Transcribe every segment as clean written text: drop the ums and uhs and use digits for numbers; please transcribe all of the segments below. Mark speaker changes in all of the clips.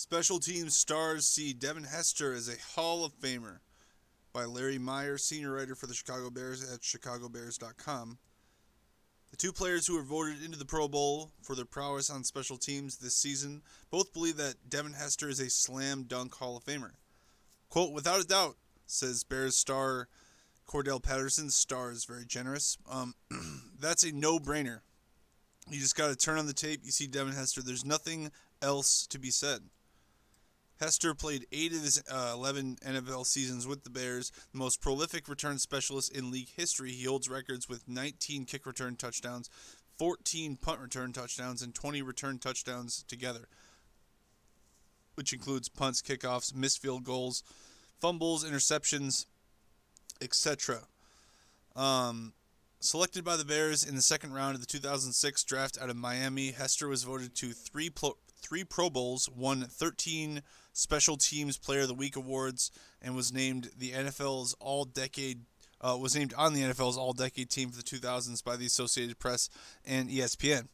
Speaker 1: Special Teams Stars see Devin Hester as a Hall of Famer by Larry Meyer, senior writer for the Chicago Bears at chicagobears.com. The two players who were voted into the Pro Bowl for their prowess on special teams this season both believe that Devin Hester is a slam dunk Hall of Famer. Quote, without a doubt, says Bears star Cordell Patterson. Star is very generous. That's a no-brainer. You just got to turn on the tape. You see Devin Hester. There's nothing else to be said. Hester played 8 of his 11 NFL seasons with the Bears, the most prolific return specialist in league history. He holds records with 19 kick return touchdowns, 14 punt return touchdowns, and 20 return touchdowns together, which includes punts, kickoffs, missed field goals, fumbles, interceptions, etc. Selected by the Bears in the second round of the 2006 draft out of Miami, Hester was voted to three Pro Bowls, won 13 Special Teams Player of the Week awards, and was named on the NFL's All-Decade team for the 2000s by the Associated Press and ESPN.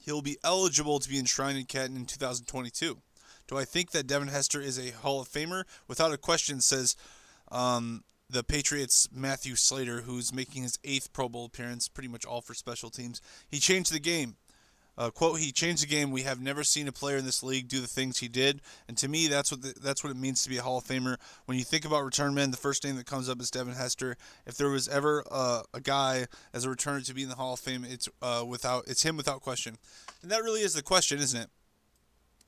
Speaker 1: He'll be eligible to be enshrined in Canton in 2022. Do I think that Devin Hester is a Hall of Famer? Without a question, says the Patriots' Matthew Slater, who's making his 8th Pro Bowl appearance, pretty much all for special teams. He changed the game. Quote, he changed the game. We have never seen a player in this league do the things he did. And to me, that's what it means to be a Hall of Famer. When you think about return men, the first name that comes up is Devin Hester. If there was ever a guy as a returner to be in the Hall of Fame, it's him without question. And that really is the question, isn't it?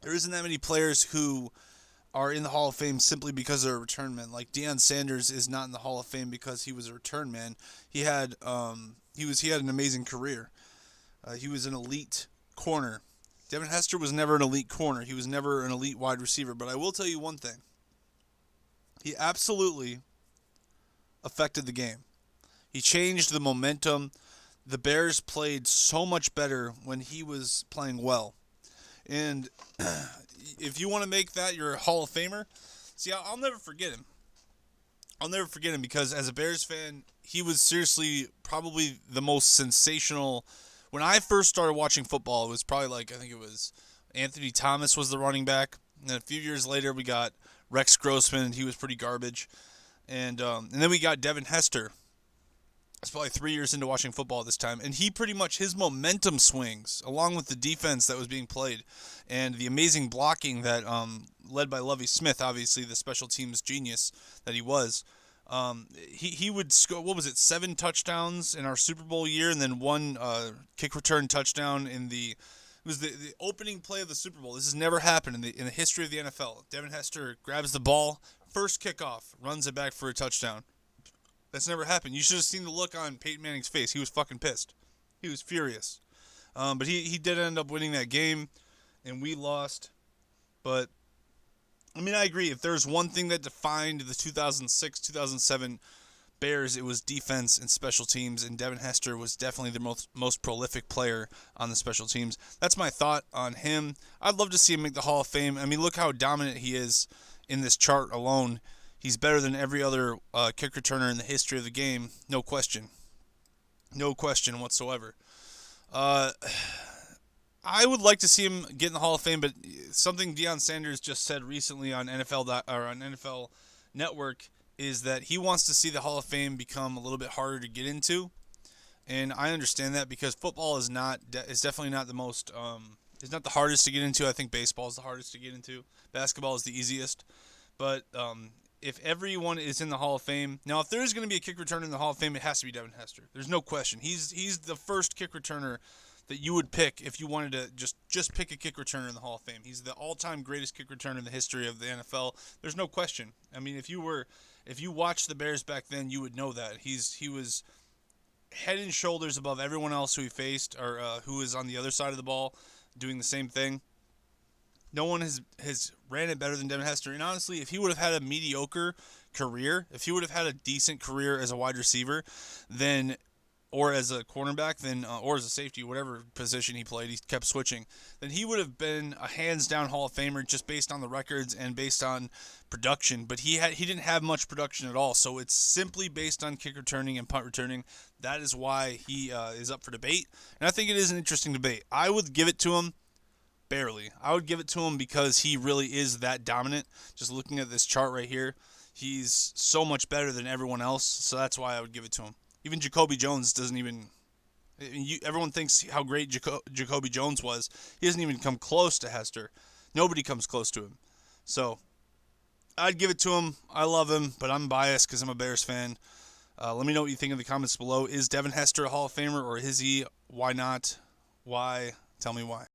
Speaker 1: There isn't that many players who are in the Hall of Fame simply because they're a return man. Like Deion Sanders is not in the Hall of Fame because he was a return man. He had an amazing career. He was an elite corner. Devin Hester was never an elite corner. He was never an elite wide receiver. But I will tell you one thing. He absolutely affected the game. He changed the momentum. The Bears played so much better when he was playing well. And if you want to make that your Hall of Famer, see, I'll never forget him. I'll never forget him because as a Bears fan, he was seriously probably the most sensational. When I first started watching football, it was probably I think it was Anthony Thomas was the running back. And then a few years later, we got Rex Grossman, and he was pretty garbage. And then we got Devin Hester. It's probably 3 years into watching football this time. And he pretty much, his momentum swings, along with the defense that was being played, and the amazing blocking that, led by Lovie Smith, obviously the special teams genius that he was, he would score, 7 touchdowns in our Super Bowl year, and then 1 kick return touchdown in the opening play of the Super Bowl. This has never happened in the history of the NFL. Devin Hester grabs the ball, first kickoff, runs it back for a touchdown. That's never happened. You should have seen the look on Peyton Manning's face. He was fucking pissed. He was furious. But he did end up winning that game, and we lost. But, I mean, I agree. If there's one thing that defined the 2006-2007 Bears, it was defense and special teams, and Devin Hester was definitely the most prolific player on the special teams. That's my thought on him. I'd love to see him make the Hall of Fame. I mean, look how dominant he is in this chart alone. He's better than every other kick returner in the history of the game, no question. No question whatsoever. I would like to see him get in the Hall of Fame, but something Deion Sanders just said recently on NFL Network is that he wants to see the Hall of Fame become a little bit harder to get into, and I understand that because football is definitely not the most is not the hardest to get into. I think baseball is the hardest to get into. Basketball is the easiest, but if everyone is in the Hall of Fame, now if there's going to be a kick returner in the Hall of Fame, it has to be Devin Hester. There's no question. He's the first kick returner that you would pick if you wanted to just pick a kick returner in the Hall of Fame. He's the all-time greatest kick returner in the history of the NFL. There's no question. I mean, if you watched the Bears back then, you would know that. He was head and shoulders above everyone else who he faced or who was on the other side of the ball doing the same thing. No one has ran it better than Devin Hester. And honestly, if he would have had a mediocre career, if he would have had a decent career as a wide receiver, or as a cornerback, or as a safety, whatever position he played, he kept switching, then he would have been a hands-down Hall of Famer just based on the records and based on production. But he didn't have much production at all, so it's simply based on kick returning and punt returning. That is why he is up for debate, and I think it is an interesting debate. I would give it to him barely. I would give it to him because he really is that dominant. Just looking at this chart right here, he's so much better than everyone else, so that's why I would give it to him. Even Jacoby Jones doesn't even. Everyone thinks how great Jacoby Jones was. He doesn't even come close to Hester. Nobody comes close to him. So I'd give it to him. I love him, but I'm biased because I'm a Bears fan. Let me know what you think in the comments below. Is Devin Hester a Hall of Famer, or is he? Why not? Why? Tell me why.